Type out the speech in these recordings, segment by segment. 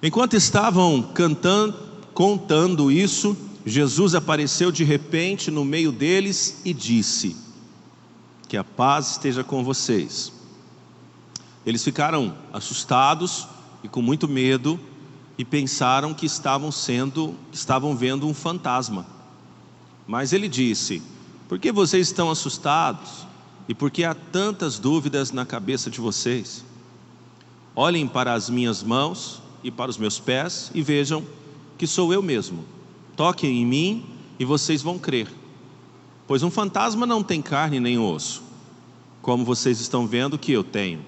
Enquanto estavam contando isso, Jesus apareceu de repente no meio deles e disse: que a paz esteja com vocês. Eles ficaram assustados e com muito medo e pensaram que estavam vendo um fantasma. Mas ele disse: por que vocês estão assustados? E por que há tantas dúvidas na cabeça de vocês? Olhem para as minhas mãos e para os meus pés e vejam que sou eu mesmo. Toquem em mim e vocês vão crer. Pois um fantasma não tem carne nem osso, como vocês estão vendo que eu tenho.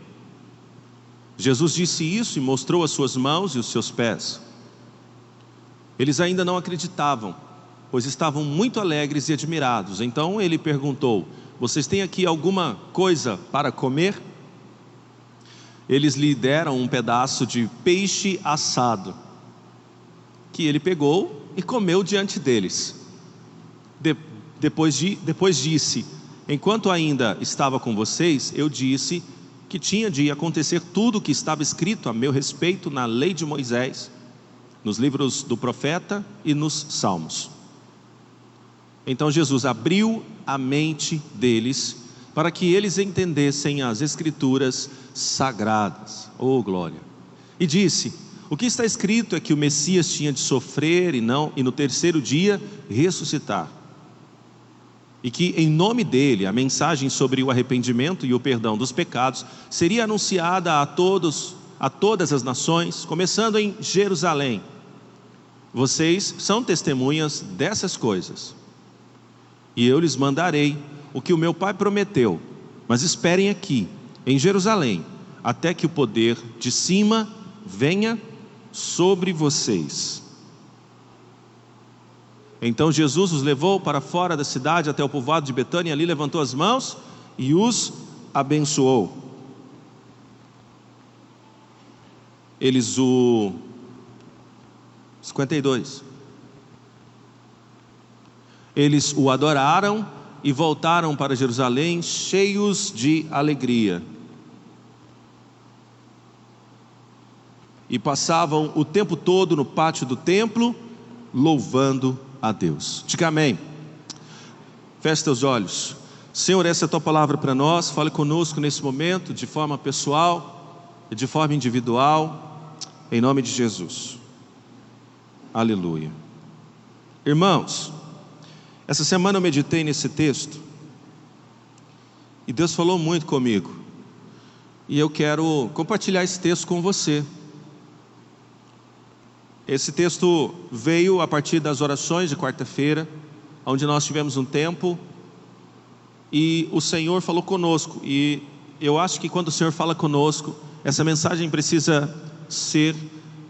Jesus disse isso e mostrou as suas mãos e os seus pés. Eles ainda não acreditavam, pois estavam muito alegres e admirados. Então ele perguntou: vocês têm aqui alguma coisa para comer? Eles lhe deram um pedaço de peixe assado, que ele pegou e comeu diante deles. Depois disse: enquanto ainda estava com vocês, eu disse que tinha de acontecer tudo o que estava escrito a meu respeito na lei de Moisés, nos livros do profeta e nos salmos. Então Jesus abriu a mente deles para que eles entendessem as escrituras sagradas. Oh glória! E disse: o que está escrito é que o Messias tinha de sofrer e no terceiro dia ressuscitar. E que em nome dele a mensagem sobre o arrependimento e o perdão dos pecados seria anunciada a todas as nações, começando em Jerusalém. Vocês são testemunhas dessas coisas. E eu lhes mandarei o que o meu Pai prometeu, mas esperem aqui, em Jerusalém, até que o poder de cima venha sobre vocês. Então Jesus os levou para fora da cidade até o povoado de Betânia, e ali levantou as mãos e os abençoou. Eles 52. Eles o adoraram e voltaram para Jerusalém cheios de alegria. E passavam o tempo todo no pátio do templo, louvando a Deus. Diga amém. Feche teus olhos. Senhor, essa é a tua palavra para nós. Fale conosco nesse momento, de forma pessoal e de forma individual, em nome de Jesus. Aleluia. Irmãos, essa semana eu meditei nesse texto e Deus falou muito comigo, e eu quero compartilhar esse texto com você. Esse texto veio a partir das orações de quarta-feira, onde nós tivemos um tempo e o Senhor falou conosco. E eu acho que quando o Senhor fala conosco, essa mensagem precisa ser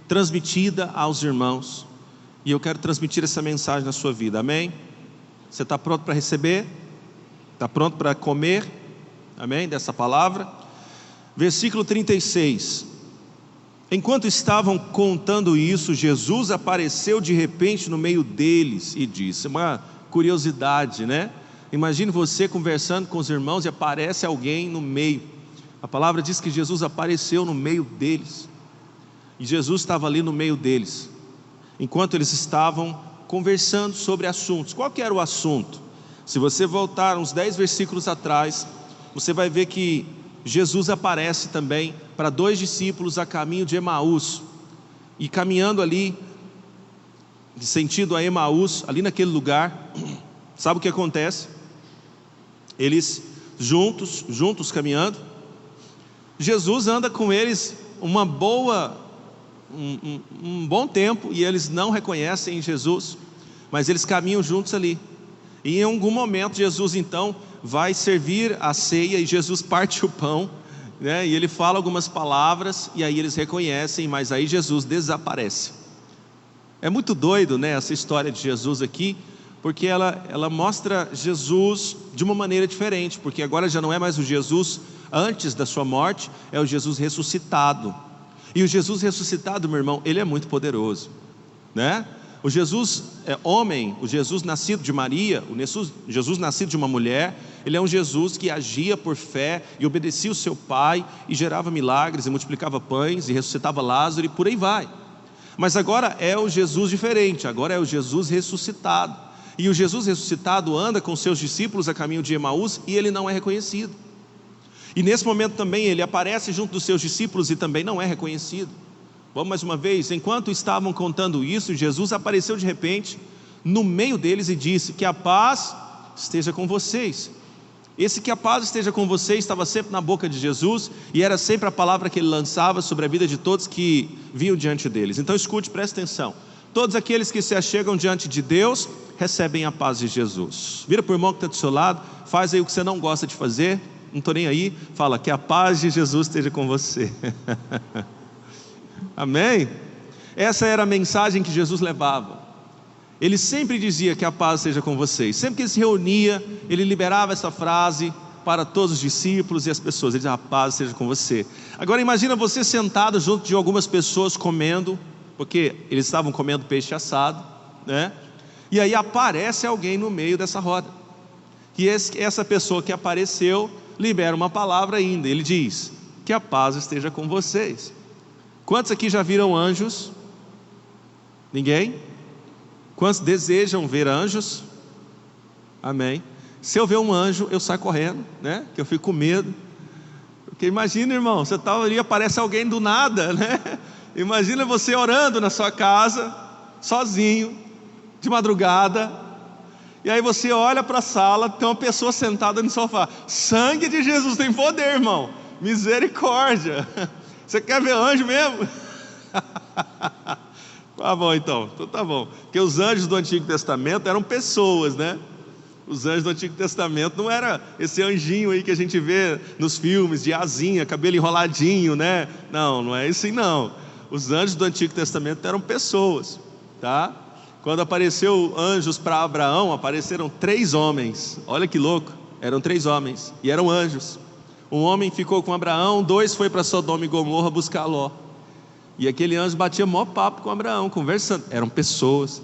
transmitida aos irmãos, e eu quero transmitir essa mensagem na sua vida. Amém? Você está pronto para receber? Está pronto para comer? Amém? Dessa palavra. Versículo 36. Enquanto estavam contando isso, Jesus apareceu de repente no meio deles e disse. Uma curiosidade, né? Imagine você conversando com os irmãos e aparece alguém no meio. A palavra diz que Jesus apareceu no meio deles, e Jesus estava ali no meio deles, enquanto eles estavam conversando sobre assuntos. Qual que era o assunto? Se você voltar uns 10 versículos atrás, você vai ver que Jesus aparece também para 2 discípulos a caminho de Emaús, e caminhando ali, de sentido a Emaús, ali naquele lugar, sabe o que acontece? Eles juntos caminhando, Jesus anda com eles um bom tempo, e eles não reconhecem Jesus, mas eles caminham juntos ali. E em algum momento Jesus então vai servir a ceia, e Jesus parte o pão, né? E ele fala algumas palavras, e aí eles reconhecem, mas aí Jesus desaparece. É muito doido, né, essa história de Jesus aqui, porque ela mostra Jesus de uma maneira diferente, porque agora já não é mais o Jesus antes da sua morte, é o Jesus ressuscitado. E o Jesus ressuscitado, meu irmão, ele é muito poderoso, né? O Jesus é homem, o Jesus nascido de Maria, o Jesus nascido de uma mulher, ele é um Jesus que agia por fé e obedecia o seu Pai, e gerava milagres, e multiplicava pães, e ressuscitava Lázaro, e por aí vai. Mas agora é o Jesus diferente, agora é o Jesus ressuscitado. E o Jesus ressuscitado anda com seus discípulos a caminho de Emaús e ele não é reconhecido. E nesse momento também ele aparece junto dos seus discípulos e também não é reconhecido. Vamos mais uma vez, enquanto estavam contando isso, Jesus apareceu de repente no meio deles e disse: que a paz esteja com vocês. Esse que a paz esteja com vocês estava sempre na boca de Jesus e era sempre a palavra que ele lançava sobre a vida de todos que vinham diante deles. Então escute, preste atenção. Todos aqueles que se achegam diante de Deus recebem a paz de Jesus. Vira para o irmão que está do seu lado, faz aí o que você não gosta de fazer, não estou nem aí, fala: que a paz de Jesus esteja com você. Amém? Essa era a mensagem que Jesus levava. Ele sempre dizia: que a paz seja com vocês. Sempre que ele se reunia, ele liberava essa frase para todos os discípulos e as pessoas. Ele dizia: a paz seja com você. Agora imagina você sentado junto de algumas pessoas comendo, porque eles estavam comendo peixe assado, né? E aí aparece alguém no meio dessa roda. E essa pessoa que apareceu libera uma palavra ainda. Ele diz: que a paz esteja com vocês. Quantos aqui já viram anjos? Ninguém? Quantos desejam ver anjos? Amém. Se eu ver um anjo, eu saio correndo, né? Que eu fico com medo. Porque imagina, irmão, você está ali, aparece alguém do nada, né? Imagina você orando na sua casa, sozinho, de madrugada, e aí você olha para a sala, tem uma pessoa sentada no sofá. Sangue de Jesus tem poder, irmão. Misericórdia. Você quer ver anjo mesmo? Tá bom então tá bom. Porque os anjos do Antigo Testamento eram pessoas, né? Os anjos do Antigo Testamento não era esse anjinho aí que a gente vê nos filmes, de asinha, cabelo enroladinho, né? Não é isso aí não. Os anjos do Antigo Testamento eram pessoas, tá? Quando apareceu anjos para Abraão, apareceram 3 homens. Olha que louco, eram 3 homens e eram anjos. Um homem ficou com Abraão, 2 foi para Sodoma e Gomorra buscar Ló. E aquele anjo batia maior papo com Abraão, conversando. Eram pessoas.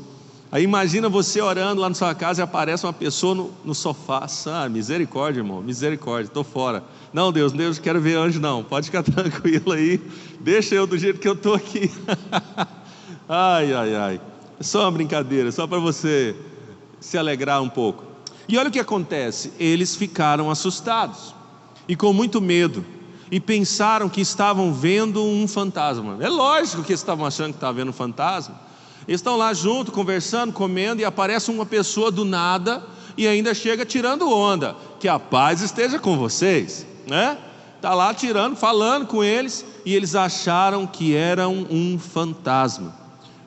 Aí imagina você orando lá na sua casa e aparece uma pessoa no sofá. Misericórdia, irmão, misericórdia, estou fora. Não, Deus, quero ver anjo não, pode ficar tranquilo aí. Deixa eu do jeito que eu estou aqui. Ai, é só uma brincadeira, só para você se alegrar um pouco. E olha o que acontece, eles ficaram assustados e com muito medo, e pensaram que estavam vendo um fantasma. É lógico que eles estavam achando que estavam vendo um fantasma. Eles estão lá junto, conversando, comendo, e aparece uma pessoa do nada, e ainda chega tirando onda, que a paz esteja com vocês, né? Está lá tirando, falando com eles, e eles acharam que era um fantasma.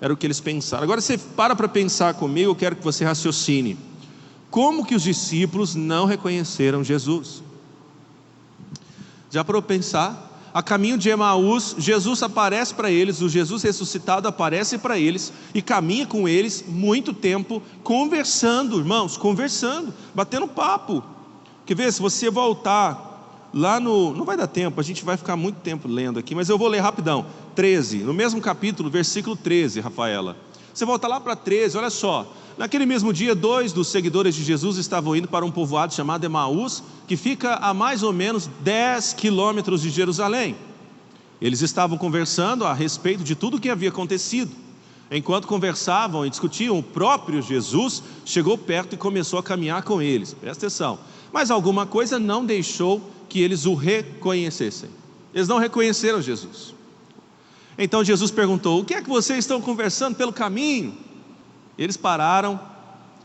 Era o que eles pensaram. Agora você para pensar comigo, eu quero que você raciocine. Como que os discípulos não reconheceram Jesus? Já parou para pensar? A caminho de Emaús, Jesus aparece para eles, o Jesus ressuscitado aparece para eles e caminha com eles muito tempo, conversando, irmãos, batendo papo. Quer ver, se você voltar lá não vai dar tempo, a gente vai ficar muito tempo lendo aqui, mas eu vou ler rapidão. 13, no mesmo capítulo, versículo 13, Rafaela. Você volta lá para 13, olha só. Naquele mesmo dia, 2 dos seguidores de Jesus estavam indo para um povoado chamado Emaús, que fica a mais ou menos 10 quilômetros de Jerusalém. Eles estavam conversando a respeito de tudo o que havia acontecido. Enquanto conversavam e discutiam, o próprio Jesus chegou perto e começou a caminhar com eles. Presta atenção. Mas alguma coisa não deixou que eles o reconhecessem. Eles não reconheceram Jesus. Então Jesus perguntou: o que é que vocês estão conversando pelo caminho? Eles pararam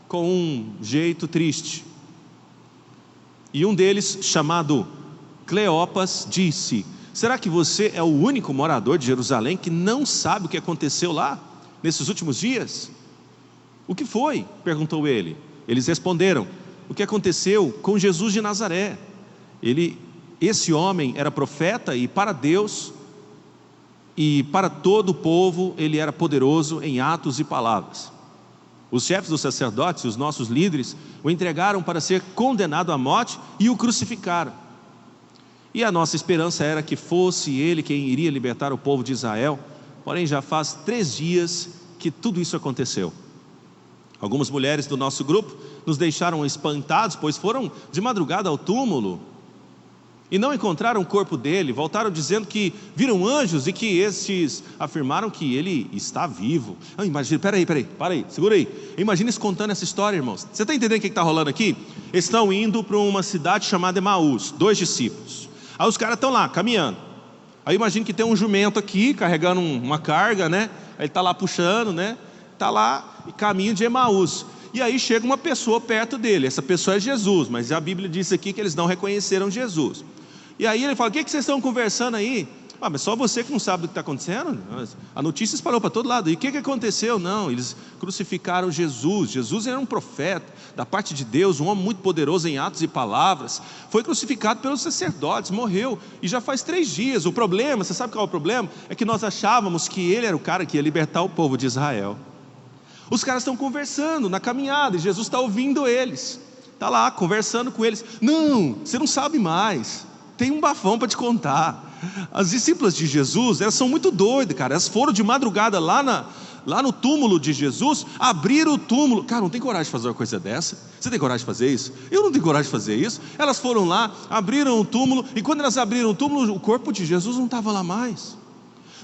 com um jeito triste. E um deles, chamado Cleopas, disse: será que você é o único morador de Jerusalém que não sabe o que aconteceu lá, nesses últimos dias? O que foi? Perguntou ele. Eles responderam: o que aconteceu com Jesus de Nazaré. Esse homem era profeta e para Deus e para todo o povo ele era poderoso em atos e palavras. Os chefes dos sacerdotes, os nossos líderes, o entregaram para ser condenado à morte e o crucificaram. E a nossa esperança era que fosse ele quem iria libertar o povo de Israel. Porém já faz 3 dias que tudo isso aconteceu. Algumas mulheres do nosso grupo nos deixaram espantados, pois foram de madrugada ao túmulo e não encontraram o corpo dele. Voltaram dizendo que viram anjos e que estes afirmaram que ele está vivo. Imagina, para aí, segura aí. Imagina eles contando essa história, irmãos. Você está entendendo o que está rolando aqui? Eles estão indo para uma cidade chamada Emaús, 2 discípulos. Aí os caras estão lá, caminhando. Aí imagina que tem um jumento aqui, carregando uma carga, né? Aí ele está lá puxando, né? Está lá, caminho de Emaús. E aí chega uma pessoa perto dele. Essa pessoa é Jesus, mas a Bíblia diz aqui que eles não reconheceram Jesus. E aí ele fala: o que vocês estão conversando aí? Mas só você que não sabe do que está acontecendo? A notícia espalhou para todo lado. E o que aconteceu? Não, eles crucificaram Jesus. Jesus era um profeta da parte de Deus, um homem muito poderoso em atos e palavras. Foi crucificado pelos sacerdotes, morreu, e já faz 3 dias. O problema, você sabe qual é o problema? É que nós achávamos que ele era o cara que ia libertar o povo de Israel. Os caras estão conversando na caminhada, e Jesus está ouvindo eles. Está lá, conversando com eles. Não, você não sabe mais. Tem um bafão para te contar. As discípulas de Jesus, elas são muito doidas, cara. Elas foram de madrugada lá no túmulo de Jesus, abriram o túmulo. Cara, não tem coragem de fazer uma coisa dessa? Você tem coragem de fazer isso? Eu não tenho coragem de fazer isso. Elas foram lá, abriram o túmulo, e quando elas abriram o túmulo, o corpo de Jesus não estava lá mais.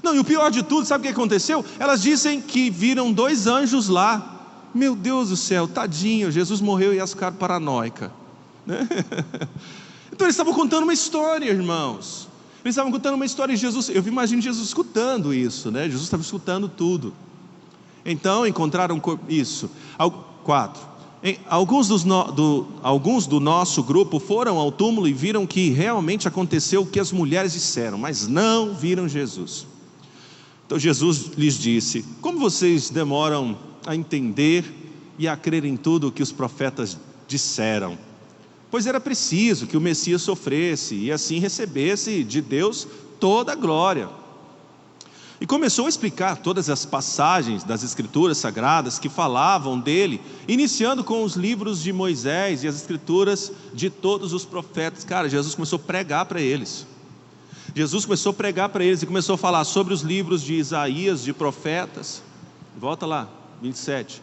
Não, e o pior de tudo, sabe o que aconteceu? Elas dizem que viram 2 anjos lá. Meu Deus do céu, tadinho, Jesus morreu e elas ficaram paranoicas, né? Então eles estavam contando uma história, irmãos. Eles estavam contando uma história de Jesus. Eu imagino Jesus escutando isso, né? Jesus estava escutando tudo. Então encontraram isso. 4. Alguns do nosso grupo foram ao túmulo e viram que realmente aconteceu o que as mulheres disseram, mas não viram Jesus. Então Jesus lhes disse: como vocês demoram a entender e a crer em tudo o que os profetas disseram? Pois era preciso que o Messias sofresse e assim recebesse de Deus toda a glória. E começou a explicar todas as passagens das Escrituras Sagradas que falavam dele, iniciando com os livros de Moisés e as Escrituras de todos os profetas. Cara, Jesus começou a pregar para eles. Jesus começou a pregar para eles e começou a falar sobre os livros de Isaías, de profetas. Volta lá, 27.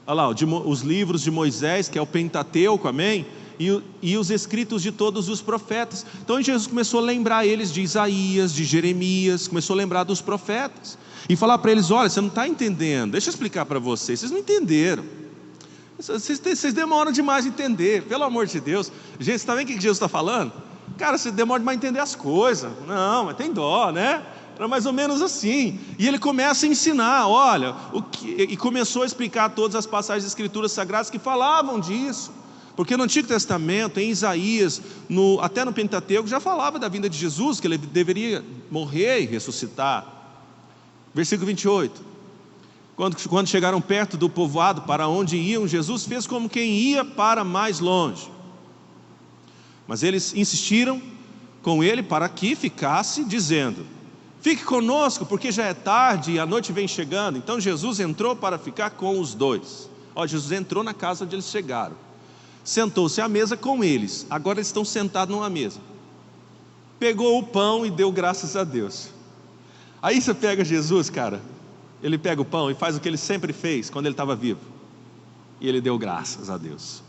Olha lá, os livros de Moisés, que é o Pentateuco, amém? E os escritos de todos os profetas. Então Jesus começou a lembrar eles de Isaías, de Jeremias, começou a lembrar dos profetas, e falar para eles: olha, você não está entendendo, deixa eu explicar para vocês, vocês não entenderam, vocês demoram demais a entender, pelo amor de Deus. Gente, você está vendo o que Jesus está falando? Cara, você demora demais a entender as coisas. Não, mas tem dó, né? Era mais ou menos assim. E ele começa a ensinar, olha, e começou a explicar todas as passagens das Escrituras Sagradas que falavam disso. Porque no Antigo Testamento, em Isaías, até no Pentateuco, já falava da vinda de Jesus, que ele deveria morrer e ressuscitar. Versículo 28. Quando chegaram perto do povoado para onde iam, Jesus fez como quem ia para mais longe. Mas eles insistiram com ele para que ficasse, dizendo: fique conosco, porque já é tarde e a noite vem chegando. Então Jesus entrou para ficar com os 2. Jesus entrou na casa onde eles chegaram, sentou-se à mesa com eles. Agora eles estão sentados numa mesa. Pegou o pão e deu graças a Deus. Aí você pega Jesus, cara, ele pega o pão e faz o que ele sempre fez quando ele estava vivo, e ele deu graças a Deus.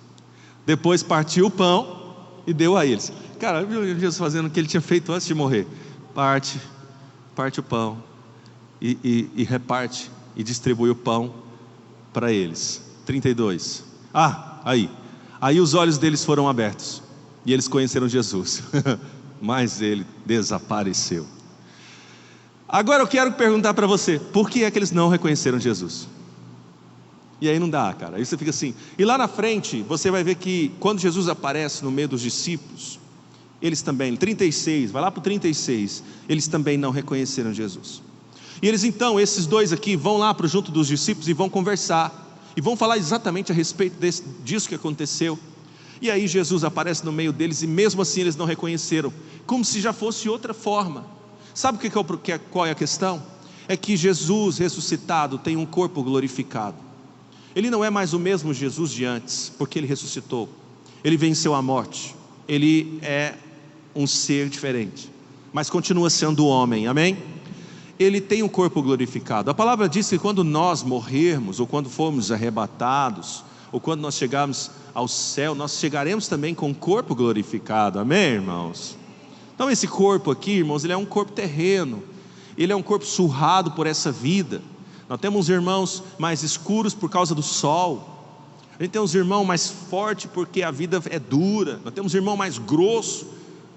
Depois partiu o pão e deu a eles. Cara, viu Jesus fazendo o que ele tinha feito antes de morrer? Parte o pão e reparte e distribui o pão para eles. 32. Aí os olhos deles foram abertos e eles conheceram Jesus. Mas ele desapareceu. Agora eu quero perguntar para você: por que é que eles não reconheceram Jesus? E aí não dá, cara. Aí você fica assim. E lá na frente você vai ver que quando Jesus aparece no meio dos discípulos, eles também, 36, vai lá para o 36, eles também não reconheceram Jesus. E eles então, esses 2 aqui, vão lá para junto dos discípulos e vão conversar, e vão falar exatamente a respeito disso que aconteceu. E aí Jesus aparece no meio deles, e mesmo assim eles não reconheceram, como se já fosse outra forma. Sabe qual é a questão? É que Jesus ressuscitado tem um corpo glorificado. Ele não é mais o mesmo Jesus de antes, porque ele ressuscitou, ele venceu a morte, ele é um ser diferente, mas continua sendo homem, amém? Ele tem um corpo glorificado. A palavra diz que quando nós morrermos, ou quando formos arrebatados, ou quando nós chegarmos ao céu, nós chegaremos também com o corpo glorificado, amém, irmãos? Então esse corpo aqui, irmãos, ele é um corpo terreno, ele é um corpo surrado por essa vida. Nós temos irmãos mais escuros por causa do sol, a gente tem uns irmãos mais fortes porque a vida é dura, nós temos irmão mais grosso,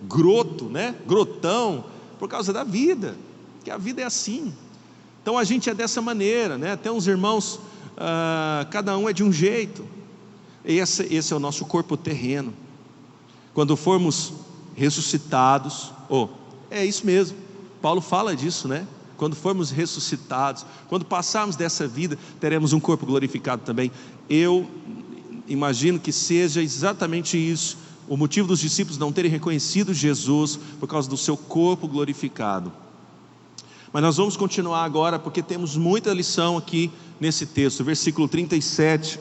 groto, né? Grotão, por causa da vida, que a vida é assim. Então a gente é dessa maneira, né? Tem uns irmãos, cada um é de um jeito. Esse é o nosso corpo terreno. Quando formos ressuscitados, é isso mesmo, Paulo fala disso, né? Quando formos ressuscitados, quando passarmos dessa vida, teremos um corpo glorificado também. Eu imagino que seja exatamente isso o motivo dos discípulos não terem reconhecido Jesus, por causa do seu corpo glorificado. Mas nós vamos continuar agora, porque temos muita lição aqui nesse texto, versículo 37.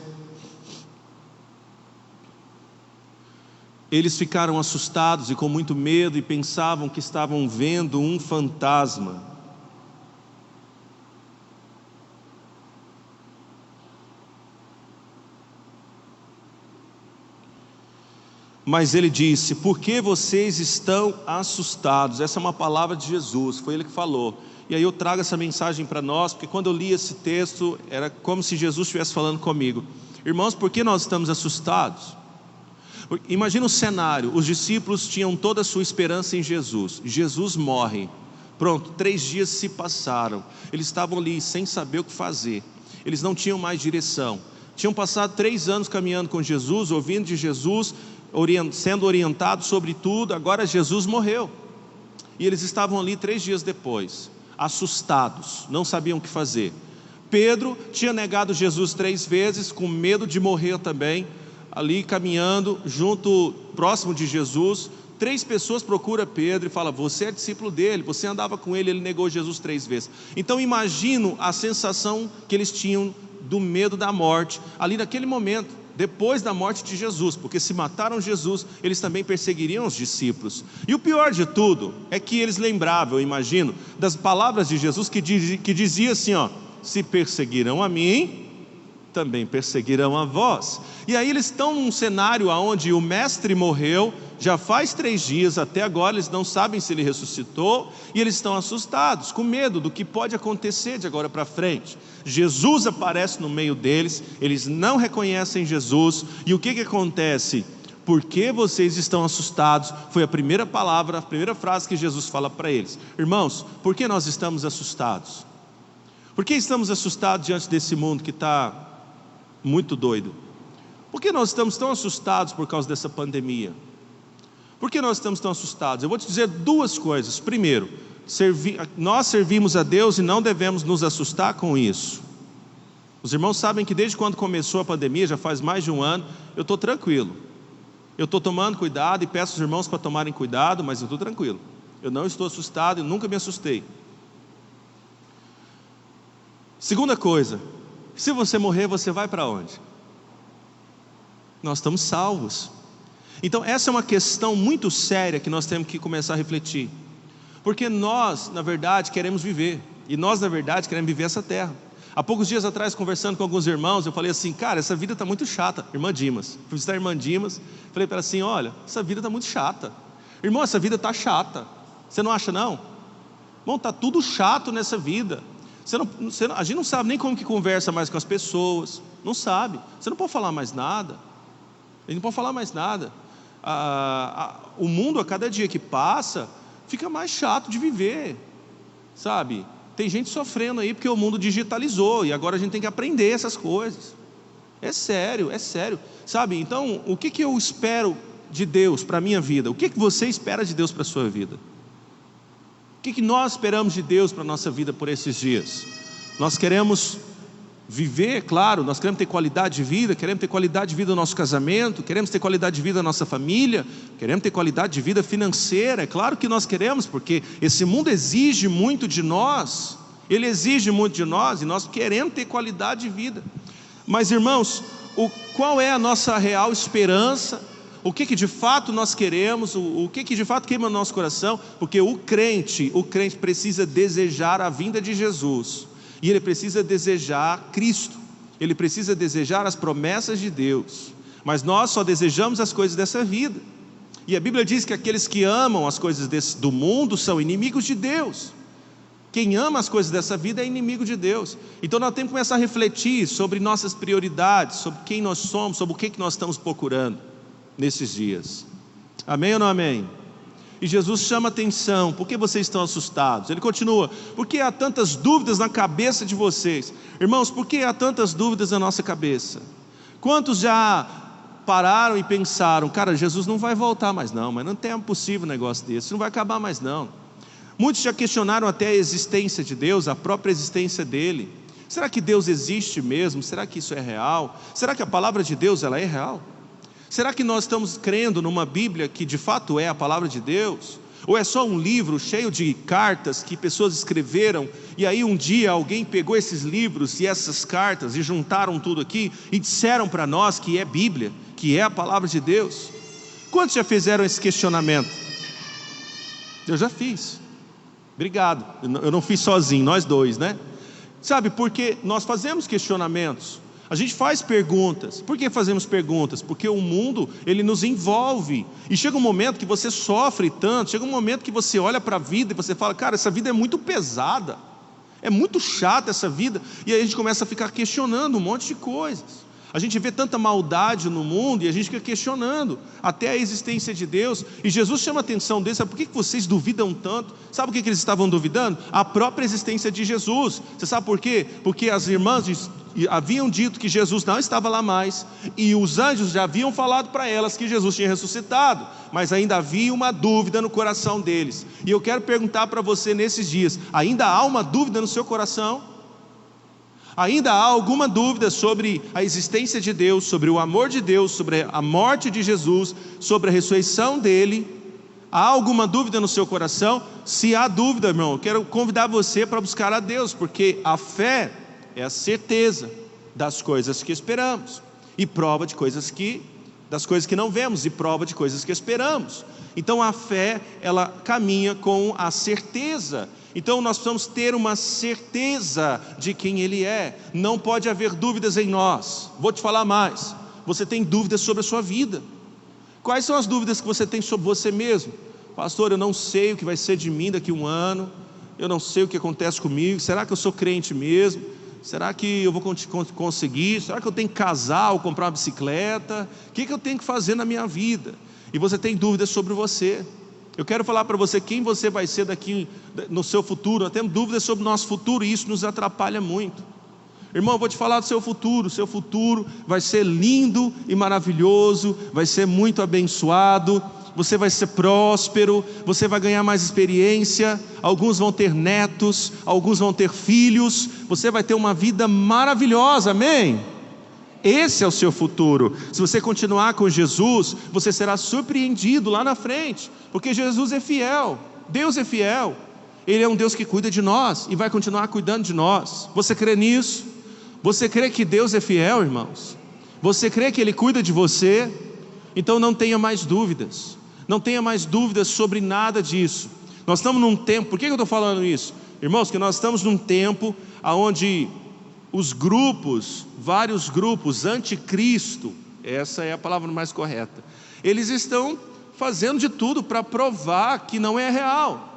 Eles ficaram assustados e com muito medo, e pensavam que estavam vendo um fantasma. Mas ele disse: por que vocês estão assustados? Essa é uma palavra de Jesus, foi ele que falou. E aí eu trago essa mensagem para nós, porque quando eu li esse texto, era como se Jesus estivesse falando comigo. Irmãos, por que nós estamos assustados? Imagina o cenário, os discípulos tinham toda a sua esperança em Jesus. Jesus morre, pronto, 3 dias se passaram, eles estavam ali sem saber o que fazer, eles não tinham mais direção, tinham passado 3 anos caminhando com Jesus, ouvindo de Jesus, sendo orientados sobre tudo. Agora Jesus morreu, e eles estavam ali 3 dias depois, assustados, não sabiam o que fazer. Pedro tinha negado Jesus 3 vezes, com medo de morrer também, ali caminhando junto, próximo de Jesus. 3 pessoas procuram Pedro e falam: você é discípulo dele, você andava com ele, ele negou Jesus 3 vezes. Então imagino a sensação que eles tinham do medo da morte, ali naquele momento, depois da morte de Jesus, porque se mataram Jesus, eles também perseguiriam os discípulos. E o pior de tudo, é que eles lembravam, eu imagino, das palavras de Jesus, que dizia assim, se perseguirão a mim, também perseguirão a vós. E aí eles estão num cenário onde o mestre morreu, já faz 3 dias, até agora eles não sabem se ele ressuscitou, e eles estão assustados, com medo do que pode acontecer de agora para frente. Jesus aparece no meio deles, eles não reconhecem Jesus, e o que acontece? Por que vocês estão assustados? Foi a primeira palavra, a primeira frase que Jesus fala para eles. Irmãos, por que nós estamos assustados? Por que estamos assustados diante desse mundo que está muito doido? Por que nós estamos tão assustados por causa dessa pandemia? Por que nós estamos tão assustados? Eu vou te dizer 2 coisas. Primeiro, nós servimos a Deus e não devemos nos assustar com isso. Os irmãos sabem que desde quando começou a pandemia, já faz mais de 1 ano, eu estou tranquilo. Eu estou tomando cuidado e peço aos irmãos para tomarem cuidado, mas eu estou tranquilo. Eu não estou assustado e nunca me assustei. Segunda coisa, se você morrer, você vai para onde? Nós estamos salvos. Então essa é uma questão muito séria que nós temos que começar a refletir, porque nós na verdade queremos viver, e nós na verdade queremos viver essa terra. Há poucos dias atrás, conversando com alguns irmãos, eu falei assim: cara, essa vida está muito chata. Irmã Dimas, fui visitar a irmã Dimas, falei para ela assim: olha, essa vida está muito chata. Irmão, essa vida está chata, você não acha não? Irmão, está tudo chato nessa vida. A gente não sabe nem como que conversa mais com as pessoas, não sabe, você não pode falar mais nada, a gente não pode falar mais nada. O mundo a cada dia que passa fica mais chato de viver, sabe? Tem gente sofrendo aí porque o mundo digitalizou, e agora a gente tem que aprender essas coisas. É sério, sabe? Então o que eu espero de Deus para a minha vida? O que você espera de Deus para a sua vida? O que nós esperamos de Deus para a nossa vida por esses dias? Nós queremos viver, claro, nós queremos ter qualidade de vida, queremos ter qualidade de vida no nosso casamento, queremos ter qualidade de vida na nossa família, queremos ter qualidade de vida financeira. É claro que nós queremos, porque esse mundo exige muito de nós, ele exige muito de nós, e nós queremos ter qualidade de vida. Mas irmãos, qual é a nossa real esperança? O que de fato nós queremos? O que de fato queima no nosso coração? Porque o crente precisa desejar a vinda de Jesus, e ele precisa desejar Cristo, ele precisa desejar as promessas de Deus. Mas nós só desejamos as coisas dessa vida. E a Bíblia diz que aqueles que amam as coisas do mundo são inimigos de Deus. Quem ama as coisas dessa vida é inimigo de Deus. Então nós temos que começar a refletir sobre nossas prioridades, sobre quem nós somos, sobre o que nós estamos procurando nesses dias. Amém ou não amém? E Jesus chama atenção. Por que vocês estão assustados? Ele continua: por que há tantas dúvidas na cabeça de vocês? Irmãos, por que há tantas dúvidas na nossa cabeça? Quantos já pararam e pensaram: cara, Jesus não vai voltar mais não, mas não é possível um negócio desse, não vai acabar mais não. Muitos já questionaram até a existência de Deus, a própria existência dele. Será que Deus existe mesmo? Será que isso é real? Será que a palavra de Deus ela é real? Será que nós estamos crendo numa Bíblia que de fato é a palavra de Deus? Ou é só um livro cheio de cartas que pessoas escreveram, e aí um dia alguém pegou esses livros e essas cartas e juntaram tudo aqui e disseram para nós que é Bíblia, que é a palavra de Deus? Quantos já fizeram esse questionamento? Eu já fiz. Obrigado. Eu não fiz sozinho, nós dois, né? Sabe, porque nós fazemos questionamentos, a gente faz perguntas. Por que fazemos perguntas? Porque o mundo, ele nos envolve. E chega um momento que você sofre tanto, chega um momento que você olha para a vida e você fala: cara, essa vida é muito pesada, é muito chata essa vida. E aí a gente começa a ficar questionando um monte de coisas. A gente vê tanta maldade no mundo e a gente fica questionando até a existência de Deus. E Jesus chama a atenção deles. Sabe por que vocês duvidam tanto? Sabe o que eles estavam duvidando? A própria existência de Jesus. Você sabe por quê? Porque as irmãs haviam dito que Jesus não estava lá mais, e os anjos já haviam falado para elas que Jesus tinha ressuscitado, mas ainda havia uma dúvida no coração deles. E eu quero perguntar para você nesses dias: ainda há uma dúvida no seu coração? Ainda há alguma dúvida sobre a existência de Deus, sobre o amor de Deus, sobre a morte de Jesus, sobre a ressurreição dele? Há alguma dúvida no seu coração? Se há dúvida, irmão, eu quero convidar você para buscar a Deus, porque a fé é a certeza das coisas que esperamos, e prova das coisas que não vemos, e prova de coisas que esperamos. Então a fé, ela caminha com a certeza. Então nós precisamos ter uma certeza de quem Ele é. Não pode haver dúvidas em nós. Vou te falar mais: você tem dúvidas sobre a sua vida. Quais são as dúvidas que você tem sobre você mesmo? Pastor, eu não sei o que vai ser de mim daqui a um ano, eu não sei o que acontece comigo. Será que eu sou crente mesmo? Será que eu vou conseguir? Será que eu tenho que casar ou comprar uma bicicleta? O que eu tenho que fazer na minha vida? E você tem dúvidas sobre você. Eu quero falar para você quem você vai ser daqui no seu futuro. Nós temos dúvidas sobre o nosso futuro e isso nos atrapalha muito. Irmão, eu vou te falar do seu futuro. O seu futuro vai ser lindo e maravilhoso, vai ser muito abençoado, você vai ser próspero, você vai ganhar mais experiência, alguns vão ter netos, alguns vão ter filhos, você vai ter uma vida maravilhosa, amém? Esse é o seu futuro. Se você continuar com Jesus, você será surpreendido lá na frente, porque Jesus é fiel, Deus é fiel, Ele é um Deus que cuida de nós e vai continuar cuidando de nós. Você crê nisso? Você crê que Deus é fiel, irmãos? Você crê que Ele cuida de você? Então não tenha mais dúvidas, não tenha mais dúvidas sobre nada disso. Nós estamos num tempo, por que eu estou falando isso? Irmãos, que nós estamos num tempo onde os grupos, vários grupos anticristo, essa é a palavra mais correta, eles estão fazendo de tudo para provar que não é real.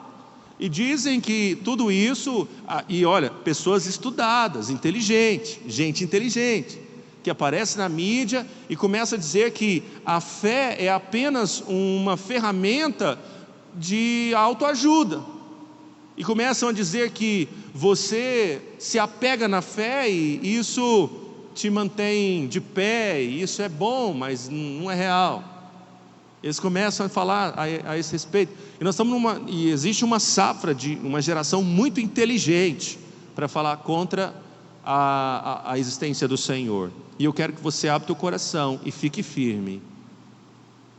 E dizem que tudo isso, e olha, pessoas estudadas, inteligentes, gente inteligente, que aparece na mídia e começa a dizer que a fé é apenas uma ferramenta de autoajuda. E começam a dizer que você se apega na fé e isso te mantém de pé, e isso é bom, mas não é real. Eles começam a falar a esse respeito. E nós estamos e existe uma safra de uma geração muito inteligente para falar contra a existência do Senhor. E eu quero que você abra o teu coração e fique firme.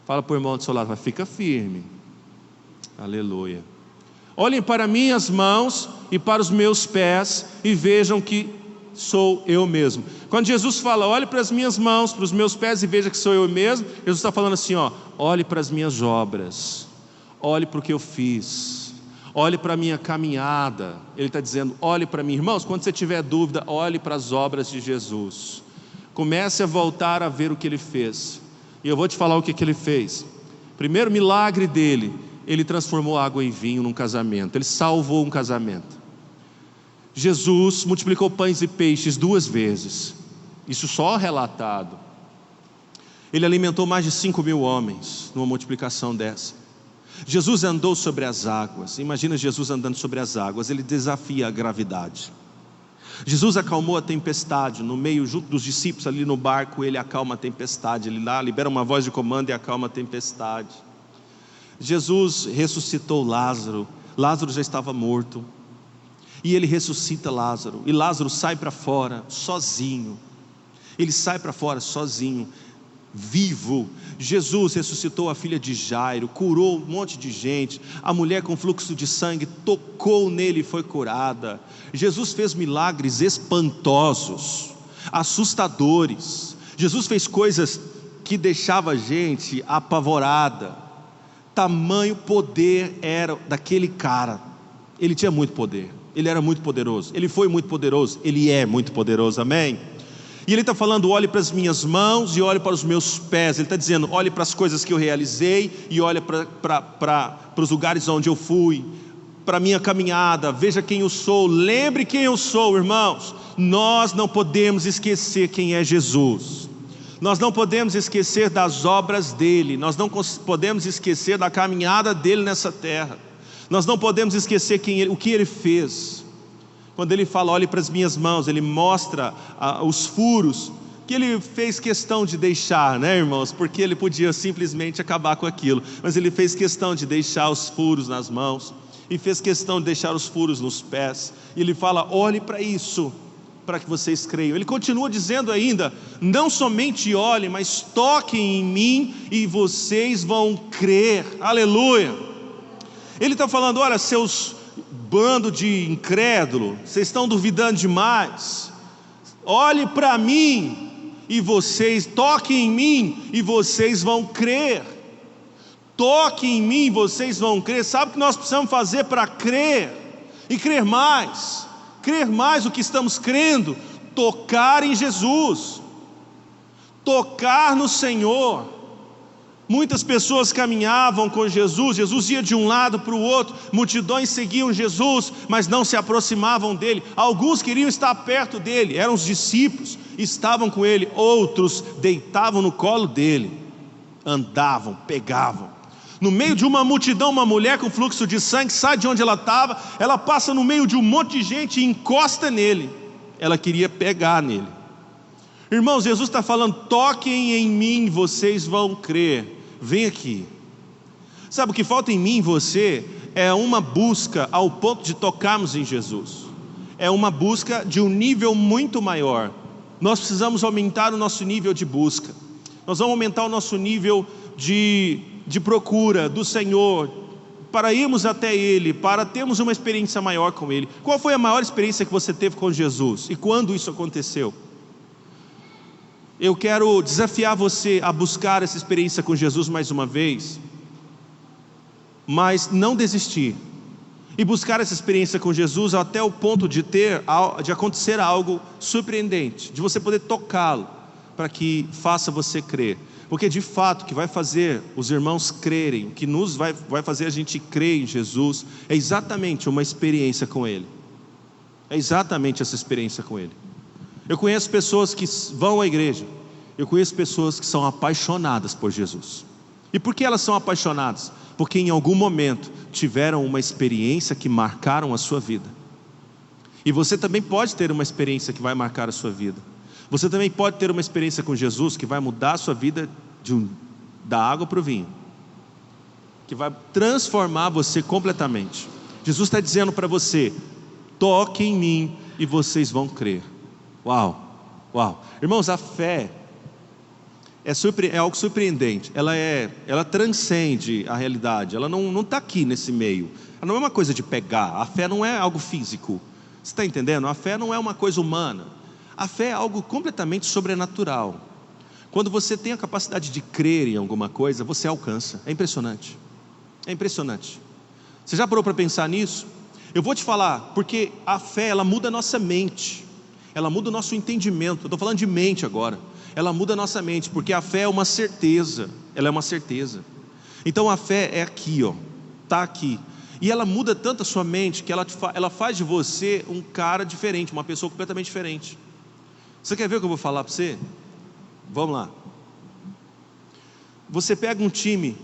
Fala para o irmão do seu lado, mas fica firme. Aleluia. Olhem para minhas mãos e para os meus pés e vejam que sou eu mesmo. Quando Jesus fala, olhe para as minhas mãos, para os meus pés e veja que sou eu mesmo, Jesus está falando assim, olhe para as minhas obras, olhe para o que eu fiz, olhe para a minha caminhada. Ele está dizendo, olhe para mim. Irmãos, quando você tiver dúvida, olhe para as obras de Jesus, comece a voltar a ver o que Ele fez. E eu vou te falar o que Ele fez. primeiro milagre dele, ele transformou água em vinho num casamento, ele salvou um casamento. Jesus multiplicou pães e peixes 2 vezes, isso só relatado. Ele alimentou mais de 5.000 homens numa multiplicação dessa. Jesus andou sobre as águas. Imagina Jesus andando sobre as águas. Ele desafia a gravidade. Jesus acalmou a tempestade no meio, junto dos discípulos ali no barco. Ele acalma a tempestade. Ele lá libera uma voz de comando e acalma a tempestade. Jesus ressuscitou Lázaro. Lázaro já estava morto, e ele ressuscita Lázaro. E Lázaro sai para fora sozinho. Ele sai para fora sozinho, vivo. Jesus ressuscitou a filha de Jairo, curou um monte de gente. A mulher com fluxo de sangue tocou nele e foi curada. Jesus fez milagres espantosos, assustadores. Jesus fez coisas que deixavam a gente apavorada. Tamanho poder era daquele cara. Ele tinha muito poder, ele era muito poderoso, ele foi muito poderoso, ele é muito poderoso, amém? E ele está falando: olhe para as minhas mãos e olhe para os meus pés. Ele está dizendo: olhe para as coisas que eu realizei e olhe para os lugares onde eu fui, para a minha caminhada. Veja quem eu sou, lembre quem eu sou, irmãos. Nós não podemos esquecer quem é Jesus. Nós não podemos esquecer das obras dele. Nós não podemos esquecer da caminhada dele nessa terra. Nós não podemos esquecer o que ele fez. Quando ele fala: olhe para as minhas mãos, ele mostra os furos que ele fez questão de deixar, né, irmãos? Porque ele podia simplesmente acabar com aquilo, mas ele fez questão de deixar os furos nas mãos, e fez questão de deixar os furos nos pés. E ele fala: olhe para isso, para que vocês creiam. Ele continua dizendo ainda: não somente olhem, mas toquem em mim e vocês vão crer. Aleluia. Ele está falando: olha, seus bando de incrédulo, vocês estão duvidando demais. Olhe para mim e vocês, toquem em mim e vocês vão crer. Toquem em mim e vocês vão crer. Sabe o que nós precisamos fazer para crer? E crer mais o que estamos crendo? Tocar em Jesus, tocar no Senhor. Muitas pessoas caminhavam com Jesus, Jesus ia de um lado para o outro, multidões seguiam Jesus, mas não se aproximavam dele. Alguns queriam estar perto dele, eram os discípulos, estavam com ele. Outros deitavam no colo dele, andavam, pegavam. No meio de uma multidão, uma mulher com fluxo de sangue sai de onde ela estava, ela passa no meio de um monte de gente e encosta nele. Ela queria pegar nele. Irmãos, Jesus está falando: toquem em mim, vocês vão crer. Vem aqui. Sabe o que falta em mim e em você? É uma busca ao ponto de tocarmos em Jesus. É uma busca de um nível muito maior. Nós precisamos aumentar o nosso nível de busca. Nós vamos aumentar o nosso nível de procura do Senhor, para irmos até Ele, para termos uma experiência maior com Ele. Qual foi a maior experiência que você teve com Jesus? E quando isso aconteceu? Eu quero desafiar você a buscar essa experiência com Jesus mais uma vez, mas não desistir, e buscar essa experiência com Jesus até o ponto de acontecer algo surpreendente, de você poder tocá-lo, para que faça você crer. Porque de fato o que vai fazer os irmãos crerem, o que vai fazer a gente crer em Jesus, é exatamente uma experiência com Ele. É exatamente essa experiência com Ele. Eu conheço pessoas que vão à igreja, eu conheço pessoas que são apaixonadas por Jesus. E por que elas são apaixonadas? Porque em algum momento tiveram uma experiência que marcaram a sua vida. E você também pode ter uma experiência que vai marcar a sua vida. Você também pode ter uma experiência com Jesus que vai mudar a sua vida da água para o vinho, que vai transformar você completamente. Jesus está dizendo para você: toque em mim e vocês vão crer. Uau, uau. Irmãos, a fé é algo surpreendente. Ela transcende a realidade. Ela não está aqui nesse meio. Ela não é uma coisa de pegar. A fé não é algo físico. Você está entendendo? A fé não é uma coisa humana. A fé é algo completamente sobrenatural. Quando você tem a capacidade de crer em alguma coisa, você alcança. É impressionante. É impressionante. Você já parou para pensar nisso? Eu vou te falar, porque a fé, ela muda a nossa mente. Ela muda o nosso entendimento. Eu estou falando de mente agora. Ela muda a nossa mente, porque a fé é uma certeza. Ela é uma certeza. Então a fé é aqui, ó, está aqui. E ela muda tanto a sua mente que ela faz de você um cara diferente, uma pessoa completamente diferente. Você quer ver o que eu vou falar para você? Vamos lá. Você pega um time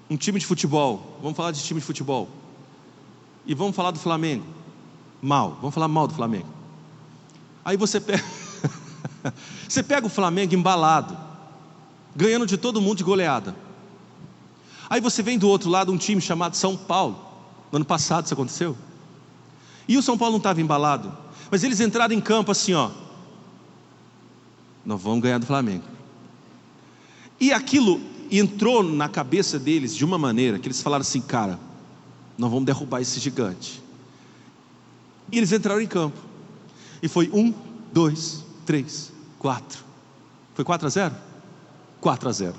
de futebol, vamos falar de time de futebol, e vamos falar do Flamengo, vamos falar mal do Flamengo. Aí você pega, você pega o Flamengo embalado, ganhando de todo mundo de goleada. Aí você vem do outro lado um time chamado São Paulo, no ano passado isso aconteceu, e o São Paulo não estava embalado, mas eles entraram em campo assim, ó, nós vamos ganhar do Flamengo. E aquilo entrou na cabeça deles de uma maneira que eles falaram assim: cara, nós vamos derrubar esse gigante. E eles entraram em campo. E foi 1, 2, 3, 4. Foi 4-0? 4-0.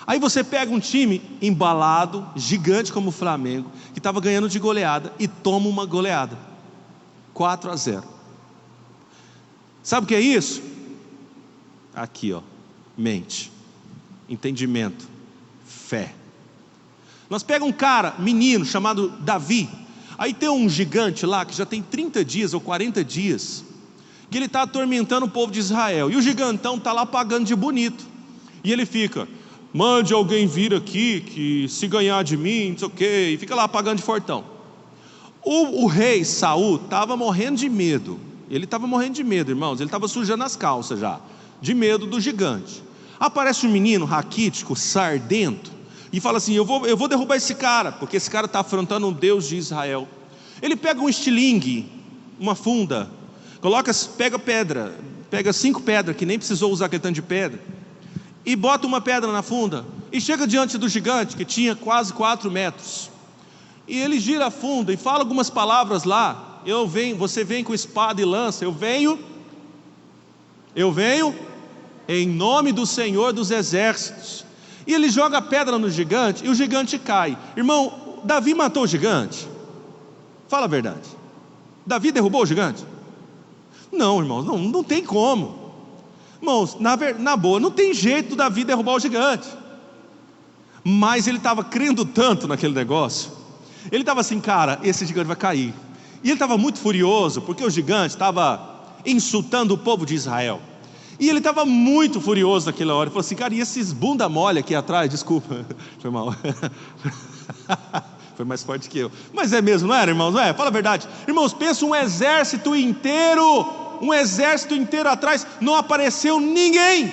Aí você pega um time embalado, gigante como o Flamengo, que estava ganhando de goleada, e toma uma goleada. 4-0. Sabe o que é isso? Aqui, ó, mente, entendimento, fé. Nós pegamos um cara, menino, chamado Davi. Aí tem um gigante lá que já tem 30 dias ou 40 dias que ele está atormentando o povo de Israel. E o gigantão está lá pagando de bonito. E ele fica: mande alguém vir aqui, que se ganhar de mim, não sei o quê. E fica lá pagando de fortão. O rei Saul estava morrendo de medo. Ele estava morrendo de medo, irmãos. Ele estava sujando as calças já, de medo do gigante. Aparece um menino raquítico, sardento, e fala assim: eu vou derrubar esse cara, porque esse cara está afrontando um Deus de Israel. Ele pega um estilingue, uma funda, pega pedra, pega 5 pedras, que nem precisou usar aquele tanto de pedra, e bota uma pedra na funda, e chega diante do gigante, que tinha quase 4 metros, e ele gira a funda, e fala algumas palavras lá: você vem com espada e lança, eu venho em nome do Senhor dos exércitos. E ele joga a pedra no gigante, e o gigante cai. Irmão, Davi matou o gigante? Fala a verdade. Davi derrubou o gigante? Não, irmãos, não tem como. Irmãos, na boa, não tem jeito do Davi derrubar o gigante. Mas ele estava crendo tanto naquele negócio. Ele estava assim: cara, esse gigante vai cair. E ele estava muito furioso, porque o gigante estava insultando o povo de Israel. E ele estava muito furioso naquela hora. Ele falou assim: cara, e esses bunda mole aqui atrás? Desculpa, foi mal. Foi mais forte que eu. Mas é mesmo, não era, irmãos? Não é? Fala a verdade. Irmãos, pensa um exército inteiro atrás. Não apareceu ninguém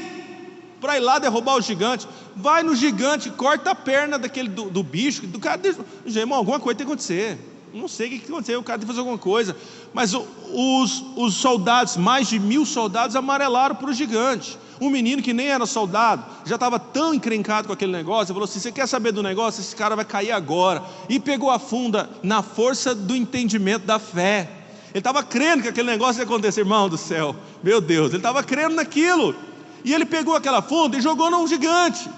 para ir lá derrubar o gigante. Vai no gigante, corta a perna do bicho, do cara. Irmão, alguma coisa tem que acontecer. Não sei o que aconteceu, o cara tem que fazer alguma coisa. Mas os soldados, mais de 1000 soldados, amarelaram para o gigante. Um menino que nem era soldado, já estava tão encrencado com aquele negócio, falou assim: você quer saber do negócio? Esse cara vai cair agora. E pegou a funda na força do entendimento da fé. Ele estava crendo que aquele negócio ia acontecer. Irmão do céu, meu Deus, ele estava crendo naquilo. E ele pegou aquela funda e jogou no gigante.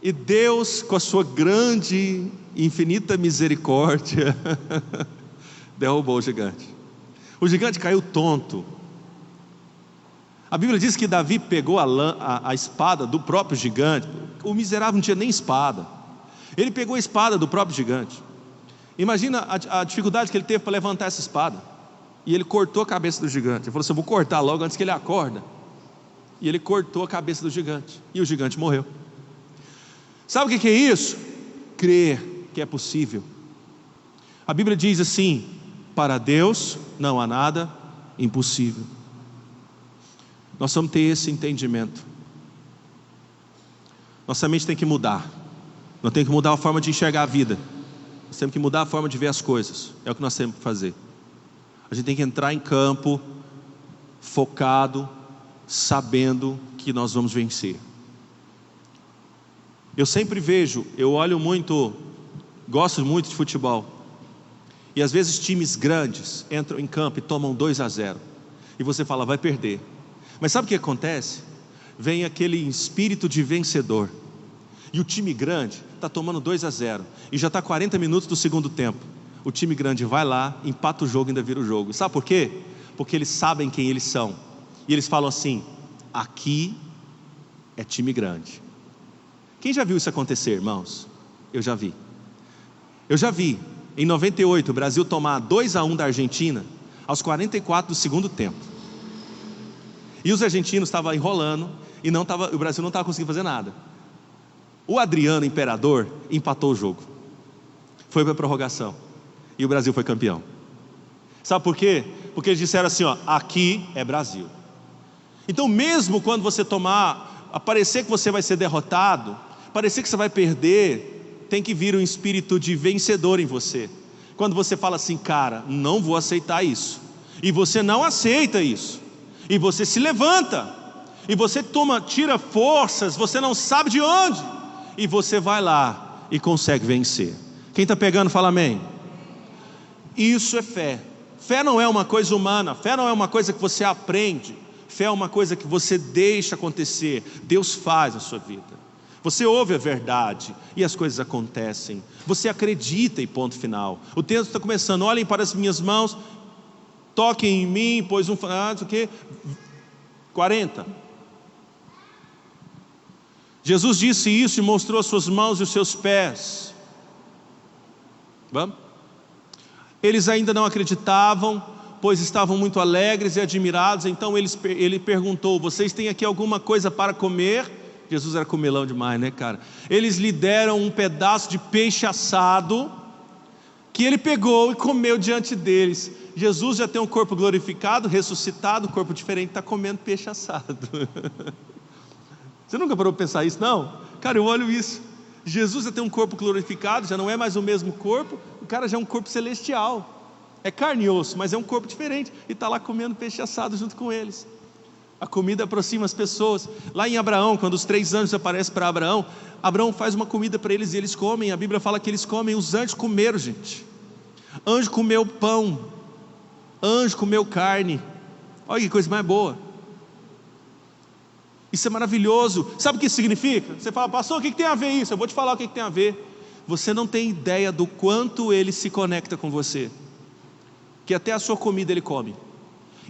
E Deus, com a sua grande, infinita misericórdia, derrubou o gigante. O gigante caiu tonto. A Bíblia diz que Davi pegou a espada do próprio gigante. O miserável não tinha nem espada. Ele pegou a espada do próprio gigante. Imagina a dificuldade que ele teve para levantar essa espada. E ele cortou a cabeça do gigante. Ele falou assim: eu vou cortar logo antes que ele acorda. E ele cortou a cabeça do gigante. E o gigante morreu. Sabe o que é isso? Crer que é possível. A Bíblia diz assim: para Deus não há nada impossível. Nós vamos ter esse entendimento. Nossa mente tem que mudar. Nós temos que mudar a forma de enxergar a vida. Nós temos que mudar a forma de ver as coisas. É o que nós temos que fazer. A gente tem que entrar em campo focado, sabendo que nós vamos vencer. Eu sempre vejo, eu olho muito, gosto muito de futebol. E às vezes times grandes entram em campo e tomam 2-0. E você fala: vai perder. Mas sabe o que acontece? Vem aquele espírito de vencedor. E o time grande está tomando 2-0. E já está 40 minutos do segundo tempo. O time grande vai lá, empata o jogo e ainda vira o jogo. Sabe por quê? Porque eles sabem quem eles são. E eles falam assim: aqui é time grande. Quem já viu isso acontecer, irmãos? Eu já vi. Eu já vi, em 98, o Brasil tomar 2-1 da Argentina, aos 44 do segundo tempo. E os argentinos estavam enrolando, e o Brasil não estava conseguindo fazer nada. O Adriano Imperador empatou o jogo. Foi para a prorrogação. E o Brasil foi campeão. Sabe por quê? Porque eles disseram assim, aqui é Brasil. Então mesmo quando você parecer que você vai ser derrotado, parecer que você vai perder, tem que vir um espírito de vencedor em você. Quando você fala assim, cara, não vou aceitar isso, e você não aceita isso, e você se levanta, e você tira forças, você não sabe de onde, e você vai lá e consegue vencer. Quem está pegando, fala amém. Isso é fé. Fé não é uma coisa humana, fé não é uma coisa que você aprende, fé é uma coisa que você deixa acontecer. Deus faz na sua vida. Você ouve a verdade e as coisas acontecem. Você acredita e ponto final. O texto está começando, olhem para as minhas mãos, toquem em mim, pois não sei o que. 40. Jesus disse isso e mostrou as suas mãos e os seus pés. Vamos? Eles ainda não acreditavam, pois estavam muito alegres e admirados. Então ele perguntou, vocês têm aqui alguma coisa para comer? Jesus era comelão demais, né, cara? Eles lhe deram um pedaço de peixe assado, que ele pegou e comeu diante deles. Jesus já tem um corpo glorificado, ressuscitado, corpo diferente, está comendo peixe assado. Você nunca parou para pensar isso, não? Cara, eu olho isso. Jesus já tem um corpo glorificado, já não é mais o mesmo corpo, o cara já é um corpo celestial. É carne e osso, mas é um corpo diferente. E está lá comendo peixe assado junto com eles. A comida aproxima as pessoas. Lá em Abraão, quando os 3 anjos aparecem para Abraão, Abraão faz uma comida para eles e eles comem. A Bíblia fala que eles comem, os anjos comeram, gente. Anjo comeu pão, anjo comeu carne. Olha que coisa mais boa. Isso é maravilhoso. Sabe o que isso significa? Você fala, pastor, o que tem a ver isso? Eu vou te falar o que tem a ver. Você não tem ideia do quanto ele se conecta com você, que até a sua comida ele come.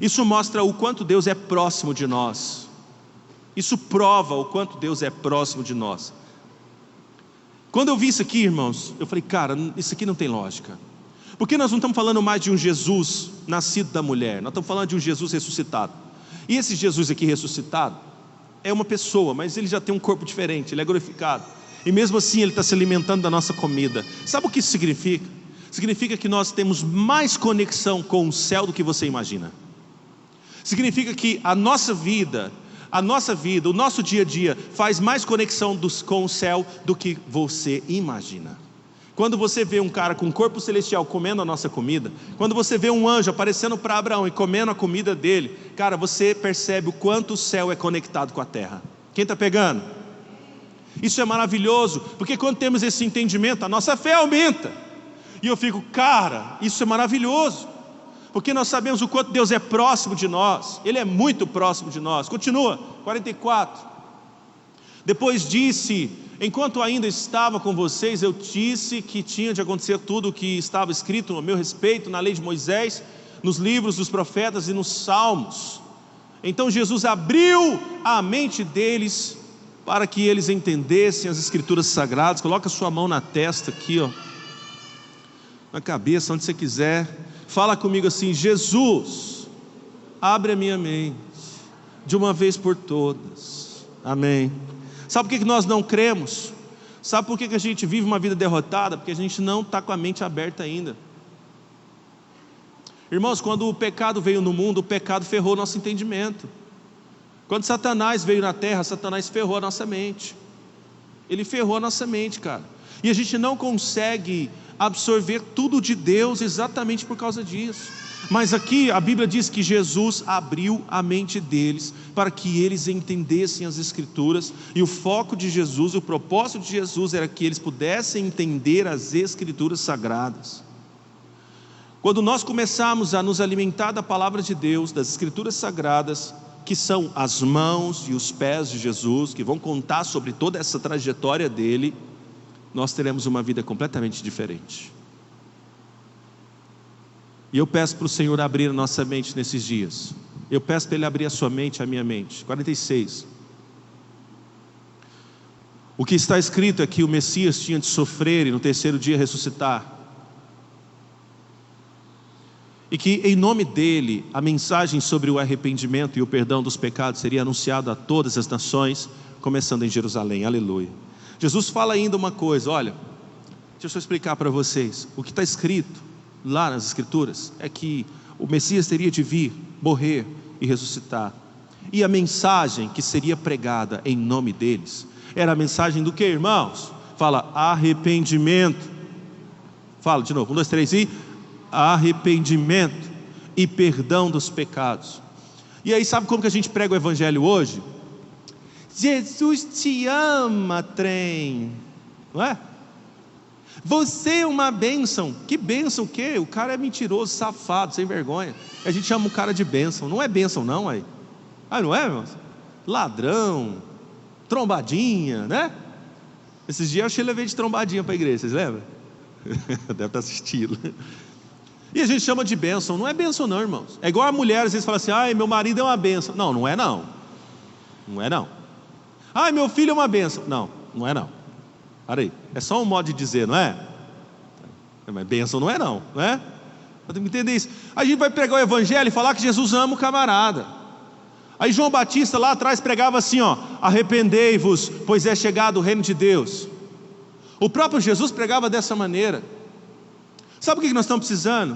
Isso mostra o quanto Deus é próximo de nós. Isso prova o quanto Deus é próximo de nós. Quando eu vi isso aqui, irmãos, eu falei, cara, isso aqui não tem lógica. Porque nós não estamos falando mais de um Jesus nascido da mulher, nós estamos falando de um Jesus ressuscitado. E esse Jesus aqui ressuscitado é uma pessoa, mas ele já tem um corpo diferente, ele é glorificado. E mesmo assim ele está se alimentando da nossa comida. Sabe o que isso significa? Significa que nós temos mais conexão com o céu do que você imagina. Significa que a nossa vida, o nosso dia a dia faz mais conexão com o céu do que você imagina. Quando você vê um cara com um corpo celestial comendo a nossa comida, quando você vê um anjo aparecendo para Abraão e comendo a comida dele, cara, você percebe o quanto o céu é conectado com a terra. Quem está pegando? Isso é maravilhoso, porque quando temos esse entendimento, a nossa fé aumenta. E eu fico, cara, isso é maravilhoso, porque nós sabemos o quanto Deus é próximo de nós. Ele é muito próximo de nós. Continua, 44. Depois disse, enquanto ainda estava com vocês, eu disse que tinha de acontecer tudo o que estava escrito a meu respeito na lei de Moisés, nos livros dos profetas e nos salmos. Então Jesus abriu a mente deles para que eles entendessem as escrituras sagradas. Coloca sua mão na testa aqui, na cabeça, onde você quiser. Fala comigo assim, Jesus, abre a minha mente de uma vez por todas. Amém. Sabe por que nós não cremos? Sabe por que a gente vive uma vida derrotada? Porque a gente não está com a mente aberta ainda. Irmãos, quando o pecado veio no mundo, o pecado ferrou nosso entendimento. Quando Satanás veio na terra, Satanás ferrou a nossa mente. Ele ferrou a nossa mente, cara. E a gente não consegue absorver tudo de Deus exatamente por causa disso. Mas aqui a Bíblia diz que Jesus abriu a mente deles para que eles entendessem as Escrituras. E o foco de Jesus, o propósito de Jesus era que eles pudessem entender as Escrituras sagradas. Quando nós começarmos a nos alimentar da palavra de Deus, das Escrituras sagradas, que são as mãos e os pés de Jesus, que vão contar sobre toda essa trajetória dele, nós teremos uma vida completamente diferente. E eu peço para o Senhor abrir a nossa mente nesses dias. Eu peço para Ele abrir a sua mente, a minha mente. 46. O que está escrito é que o Messias tinha de sofrer e no terceiro dia ressuscitar. E que em nome dele, a mensagem sobre o arrependimento e o perdão dos pecados seria anunciada a todas as nações, começando em Jerusalém. Aleluia. Jesus fala ainda uma coisa, olha, deixa eu só explicar para vocês. O que está escrito lá nas Escrituras é que o Messias teria de vir, morrer e ressuscitar. E a mensagem que seria pregada em nome deles era a mensagem do que, irmãos? Fala, arrependimento. Fala de novo, 1, 2, 3 e arrependimento e perdão dos pecados. E aí sabe como que a gente prega o evangelho hoje? Jesus te ama, trem, não é? Você é uma bênção. Que bênção o quê? O cara é mentiroso, safado, sem vergonha. A gente chama o cara de bênção. Não é bênção não, aí. Ah, não é, irmãos? Ladrão, trombadinha, né? Esses dias eu achei que levei de trombadinha para a igreja, vocês lembram? Deve estar assistindo. E a gente chama de bênção. Não é bênção não, irmãos. É igual a mulher, às vezes fala assim, ai, meu marido é uma bênção. Não, não é não. Não é não. Ai, meu filho é uma bênção. Não, não é não. Para aí, é só um modo de dizer, não é? Mas bênção não é não, não é? Eu tenho que entender isso. A gente vai pregar o evangelho e falar que Jesus ama o camarada. Aí João Batista lá atrás pregava assim, ó, arrependei-vos, pois é chegado o reino de Deus. O próprio Jesus pregava dessa maneira. Sabe o que nós estamos precisando?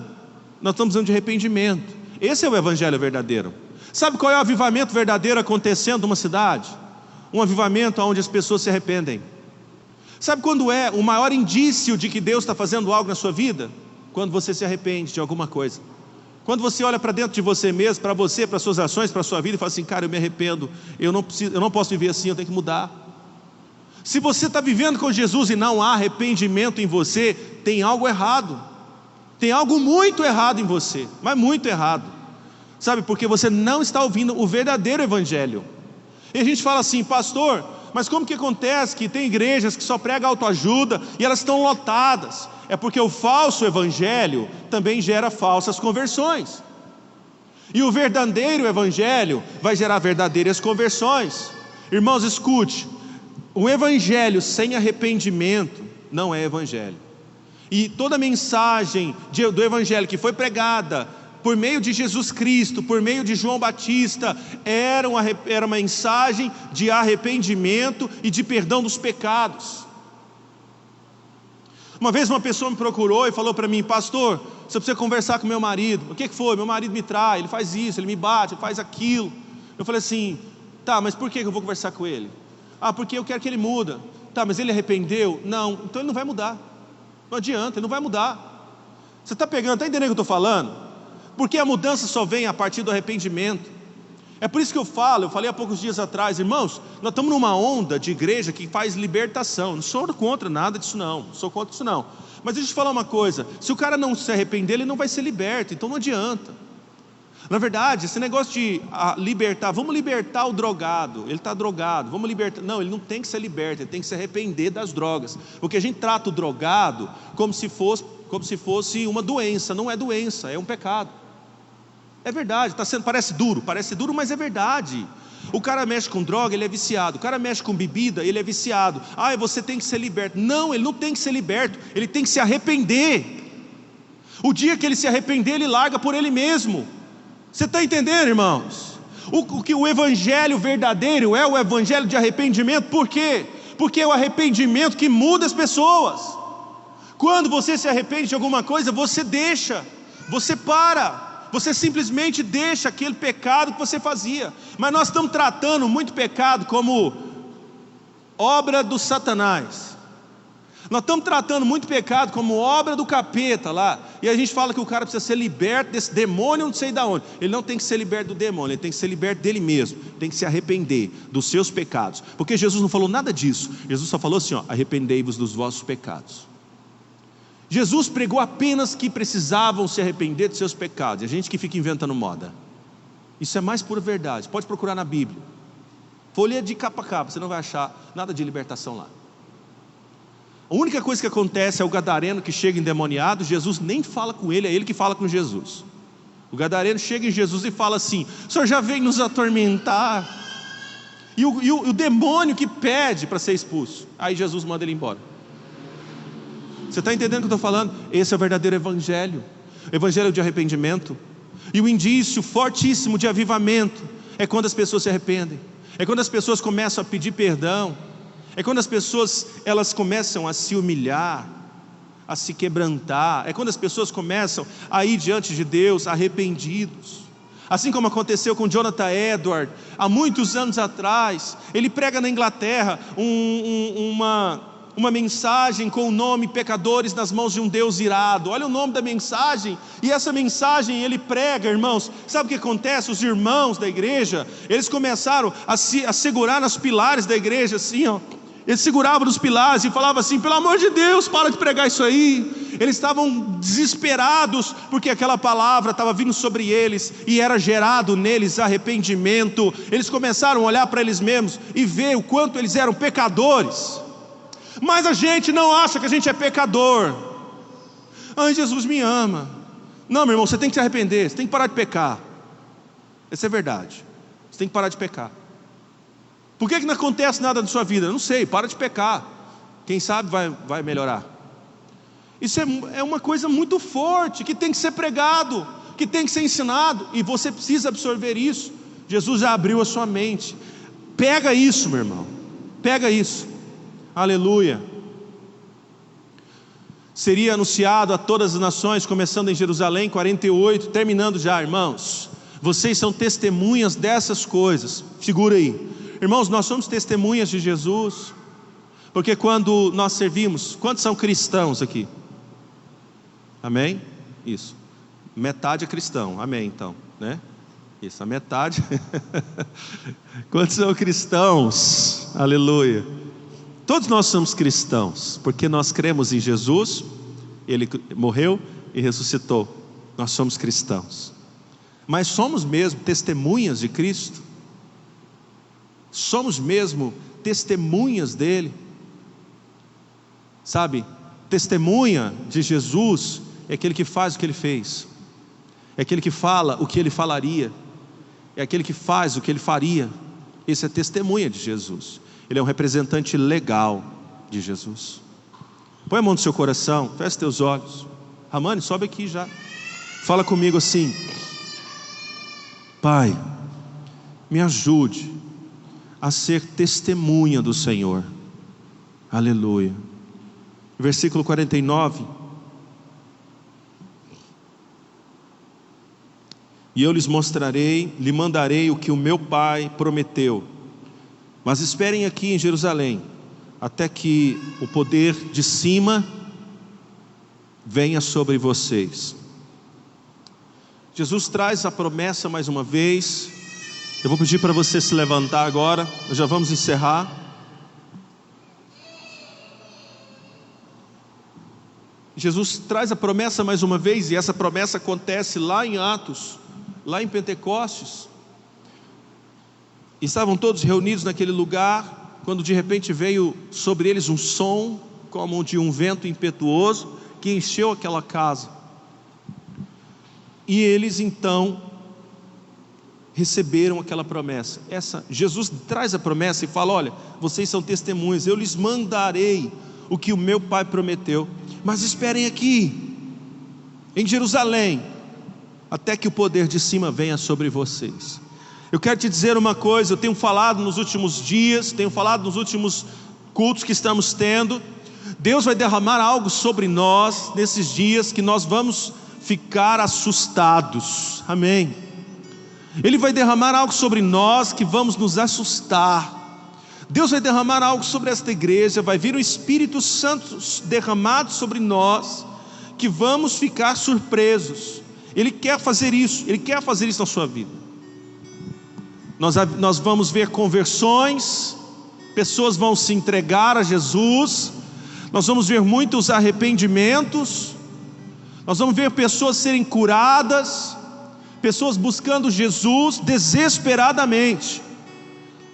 Nós estamos precisando de arrependimento. Esse é o evangelho verdadeiro. Sabe qual é o avivamento verdadeiro acontecendo numa cidade? Um avivamento onde as pessoas se arrependem. Sabe quando é o maior indício de que Deus está fazendo algo na sua vida? Quando você se arrepende de alguma coisa. Quando você olha para dentro de você mesmo, para você, para suas ações, para a sua vida e fala assim, cara, eu me arrependo, eu não posso viver assim, eu tenho que mudar. Se você está vivendo com Jesus e não há arrependimento em você, tem algo errado. Tem algo muito errado em você, mas muito errado. Sabe, porque você não está ouvindo o verdadeiro evangelho. E a gente fala assim, pastor, mas como que acontece que tem igrejas que só pregam autoajuda e elas estão lotadas? É porque o falso evangelho também gera falsas conversões. E o verdadeiro evangelho vai gerar verdadeiras conversões. Irmãos, escute, o evangelho sem arrependimento não é evangelho. E toda a mensagem do evangelho que foi pregada por meio de Jesus Cristo, por meio de João Batista, era uma mensagem de arrependimento e de perdão dos pecados. Uma vez uma pessoa me procurou e falou para mim, pastor, você precisa conversar com meu marido. O que foi? Meu marido me trai, ele faz isso, ele me bate, ele faz aquilo. Eu falei assim, tá, mas por que eu vou conversar com ele? Ah, porque eu quero que ele muda. Tá, mas ele arrependeu? Não, então ele não vai mudar. Não adianta, ele não vai mudar. Você está pegando, está entendendo o que eu estou falando? Porque a mudança só vem a partir do arrependimento. É por isso que eu falei há poucos dias atrás, irmãos, nós estamos numa onda de igreja que faz libertação. Não sou contra nada disso não, sou contra isso não. Mas deixa eu te falar uma coisa, se o cara não se arrepender, ele não vai ser liberto, então não adianta. Na verdade, esse negócio de libertar, vamos libertar o drogado, ele está drogado, vamos libertar, não, ele não tem que ser liberto, ele tem que se arrepender das drogas, porque a gente trata o drogado como se fosse uma doença, não é doença, é um pecado. É verdade, parece duro, mas é verdade. O cara mexe com droga, ele é viciado. O cara mexe com bebida, ele é viciado. Ah, você tem que ser liberto. Não, ele não tem que ser liberto, ele tem que se arrepender. O dia que ele se arrepender, ele larga por ele mesmo. Você está entendendo, irmãos? O evangelho verdadeiro é o evangelho de arrependimento. Por quê? Porque é o arrependimento que muda as pessoas. Quando você se arrepende de alguma coisa, você deixa, você para. Você simplesmente deixa aquele pecado que você fazia. Mas nós estamos tratando muito pecado como obra do Satanás. Nós estamos tratando muito pecado como obra do capeta lá. E a gente fala que o cara precisa ser liberto desse demônio, não sei de onde. Ele não tem que ser liberto do demônio, ele tem que ser liberto dele mesmo. Tem que se arrepender dos seus pecados. Porque Jesus não falou nada disso. Jesus só falou assim, ó, arrependei-vos dos vossos pecados. Jesus pregou apenas que precisavam se arrepender de seus pecados. E a gente que fica inventando moda. Isso é mais pura verdade. Pode procurar na Bíblia. Folha de capa a capa, você não vai achar nada de libertação lá. A única coisa que acontece é o gadareno que chega endemoniado. Jesus nem fala com ele, é ele que fala com Jesus. O gadareno chega em Jesus e fala assim, o senhor já veio nos atormentar. E o demônio que pede para ser expulso. Aí Jesus manda ele embora. Você está entendendo o que eu estou falando? Esse é o verdadeiro evangelho. Evangelho de arrependimento. E o indício fortíssimo de avivamento é quando as pessoas se arrependem. É quando as pessoas começam a pedir perdão. É quando as pessoas elas começam a se humilhar, a se quebrantar. É quando as pessoas começam a ir diante de Deus arrependidos. Assim como aconteceu com Jonathan Edwards há muitos anos atrás. Ele prega na Inglaterra uma mensagem com o nome Pecadores nas mãos de um Deus irado. Olha o nome da mensagem. E essa mensagem ele prega, irmãos. Sabe o que acontece? Os irmãos da igreja, eles começaram a segurar nos pilares da igreja assim, ó. Eles seguravam nos pilares e falavam assim: pelo amor de Deus, para de pregar isso aí. Eles estavam desesperados, porque aquela palavra estava vindo sobre eles, e era gerado neles arrependimento. Eles começaram a olhar para eles mesmos, e ver o quanto eles eram pecadores. Mas a gente não acha que a gente é pecador. Ai, Jesus me ama. Não, meu irmão, você tem que se arrepender, você tem que parar de pecar. Essa é verdade, você tem que parar de pecar. Por que não acontece nada na sua vida? Eu não sei, para de pecar. Quem sabe vai melhorar. Isso é uma coisa muito forte, que tem que ser pregado, que tem que ser ensinado, e você precisa absorver isso. Jesus já abriu a sua mente. Pega isso, meu irmão, pega isso. Aleluia. Seria anunciado a todas as nações, começando em Jerusalém, 48, terminando já, irmãos. Vocês são testemunhas dessas coisas. Segura aí. Irmãos, nós somos testemunhas de Jesus, porque quando nós servimos, quantos são cristãos aqui? Amém? Isso, metade é cristão, amém então, né? Isso, a metade. Quantos são cristãos? Aleluia. Todos nós somos cristãos, porque nós cremos em Jesus, Ele morreu e ressuscitou. Nós somos cristãos. Mas somos mesmo testemunhas de Cristo? Somos mesmo testemunhas dele? Sabe, testemunha de Jesus é aquele que faz o que ele fez, é aquele que fala o que ele falaria, é aquele que faz o que ele faria. Esse é testemunha de Jesus. Ele é um representante legal de Jesus. Põe a mão no seu coração, feche teus olhos. Ramani, sobe aqui já. Fala comigo assim: Pai, me ajude a ser testemunha do Senhor. Aleluia. Versículo 49. E eu lhe mandarei o que o meu Pai prometeu. Mas esperem aqui em Jerusalém, até que o poder de cima venha sobre vocês. Jesus traz a promessa mais uma vez. Eu vou pedir para você se levantar agora, nós já vamos encerrar. Jesus traz a promessa mais uma vez, e essa promessa acontece lá em Atos, lá em Pentecostes. Estavam todos reunidos naquele lugar, quando de repente veio sobre eles um som, como de um vento impetuoso, que encheu aquela casa. E eles então receberam aquela promessa. Jesus traz a promessa e fala: olha, vocês são testemunhas, eu lhes mandarei o que o meu Pai prometeu, mas esperem aqui em Jerusalém, até que o poder de cima venha sobre vocês. Eu quero te dizer uma coisa, eu tenho falado nos últimos dias, tenho falado nos últimos cultos que estamos tendo. Deus vai derramar algo sobre nós nesses dias, que nós vamos ficar assustados. Amém. Ele vai derramar algo sobre nós que vamos nos assustar. Deus vai derramar algo sobre esta igreja, vai vir o Espírito Santo derramado sobre nós, que vamos ficar surpresos. Ele quer fazer isso na sua vida. Nós vamos ver conversões, pessoas vão se entregar a Jesus, nós vamos ver muitos arrependimentos, nós vamos ver pessoas serem curadas, pessoas buscando Jesus desesperadamente.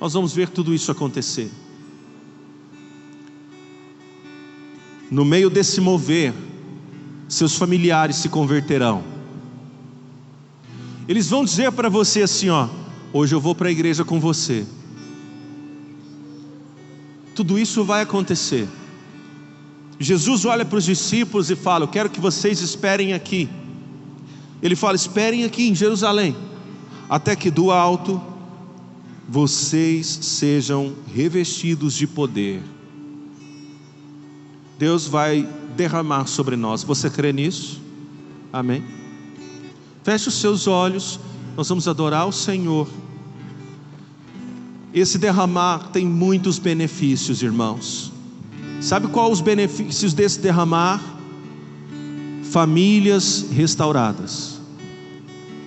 Nós vamos ver tudo isso acontecer. No meio desse mover, seus familiares se converterão. Eles vão dizer para você assim: ó, hoje eu vou para a igreja com você. tudo isso vai acontecer. Jesus olha para os discípulos e fala: eu quero que vocês esperem aqui. Ele fala: esperem aqui em Jerusalém, até que do alto vocês sejam revestidos de poder. Deus vai derramar sobre nós. Você crê nisso? Amém? Feche os seus olhos, nós vamos adorar o Senhor. Esse derramar tem muitos benefícios, irmãos. Sabe qual os benefícios desse derramar? Famílias restauradas,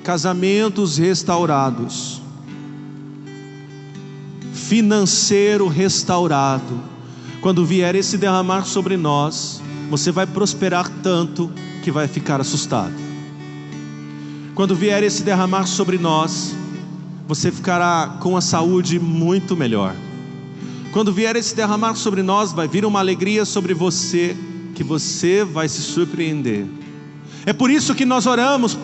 casamentos restaurados, financeiro restaurado. Quando vier esse derramar sobre nós, você vai prosperar tanto que vai ficar assustado. Quando vier esse derramar sobre nós, você ficará com a saúde muito melhor. Quando vier esse derramar sobre nós, vai vir uma alegria sobre você, que você vai se surpreender. É por isso que nós oramos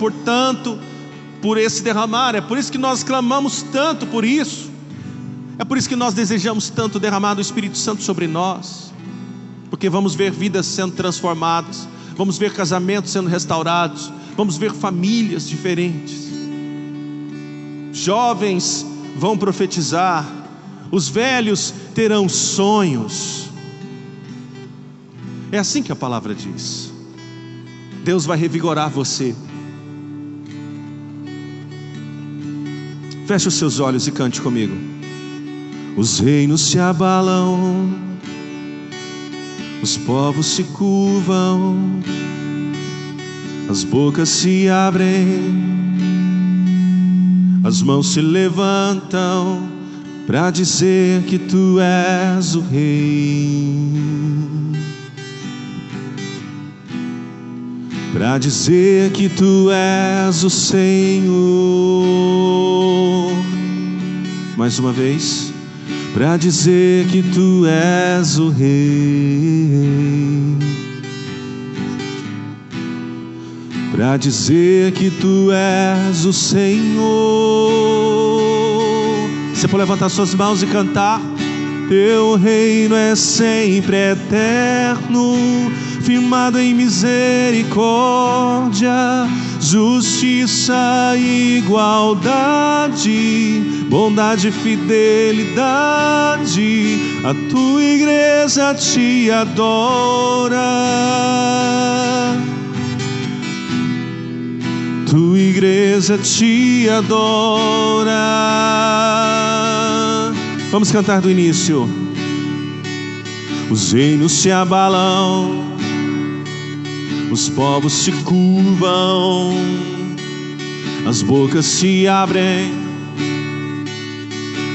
por esse derramar. É por isso que nós clamamos tanto por isso. É por isso que nós desejamos tanto derramar do Espírito Santo sobre nós, porque vamos ver vidas sendo transformadas, vamos ver casamentos sendo restaurados, vamos ver famílias diferentes. Jovens vão profetizar, os velhos terão sonhos. É assim que a palavra diz. Deus vai revigorar você. Feche os seus olhos e cante comigo. Os reinos se abalam, os povos se curvam, as bocas se abrem, as mãos se levantam para dizer que tu és o Rei, para dizer que tu és o Senhor. Mais uma vez. Para dizer que tu és o Rei, para dizer que tu és o Senhor. Você pode levantar suas mãos e cantar. Teu reino é sempre eterno, firmado em misericórdia, justiça e igualdade, bondade e fidelidade. A tua igreja te adora, tua igreja te adora. Vamos cantar do início. Os reinos se abalam, os povos se curvam, as bocas se abrem,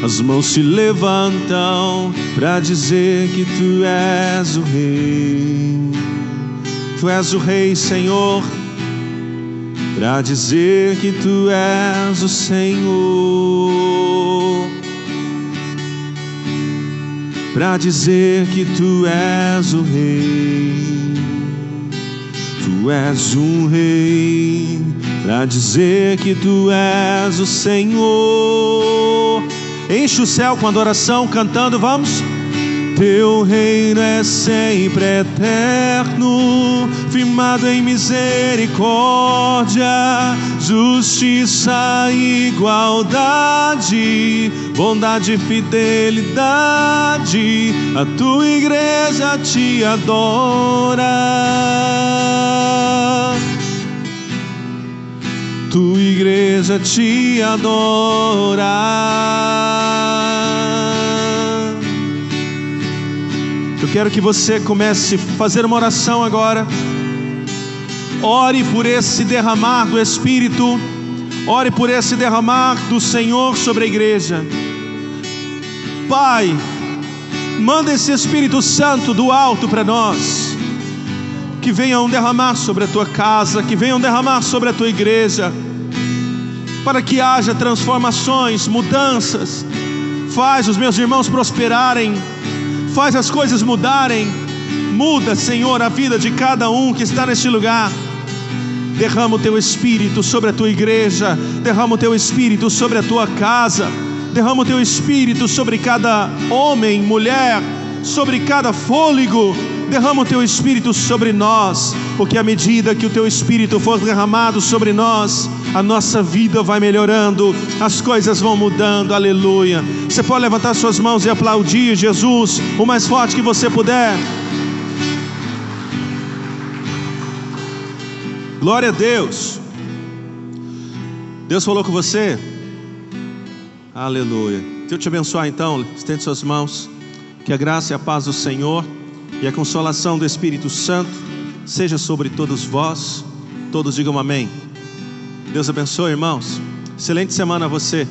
as mãos se levantam para dizer que tu és o Rei. Tu és o Rei, Senhor, para dizer que tu és o Senhor, para dizer que tu és o Rei. Tu és um Rei, para dizer que tu és o Senhor. Enche o céu com adoração, cantando, vamos. Teu reino é sempre eterno, firmado em misericórdia, justiça e igualdade, bondade e fidelidade. A tua igreja te adora, tua igreja te adora. Eu quero que você comece a fazer uma oração agora. Ore por esse derramar do Espírito. Ore por esse derramar do Senhor sobre a igreja. Pai, manda esse Espírito Santo do alto para nós, que venham derramar sobre a tua casa, que venham derramar sobre a tua igreja, para que haja transformações, mudanças. Faz os meus irmãos prosperarem, faz as coisas mudarem. Muda, Senhor, a vida de cada um que está neste lugar. Derrama o teu Espírito sobre a tua igreja, derrama o teu Espírito sobre a tua casa, derrama o teu Espírito sobre cada homem, mulher, sobre cada fôlego. Derrama o Teu Espírito sobre nós, porque à medida que o Teu Espírito for derramado sobre nós, a nossa vida vai melhorando, as coisas vão mudando. Aleluia. Você pode levantar suas mãos e aplaudir Jesus o mais forte que você puder. Glória a Deus. Deus falou com você? Aleluia. Deixa eu te abençoar então. Estende suas mãos. Que a graça e a paz do Senhor e a consolação do Espírito Santo seja sobre todos vós. Todos digam amém. Deus abençoe, irmãos. Excelente semana a você.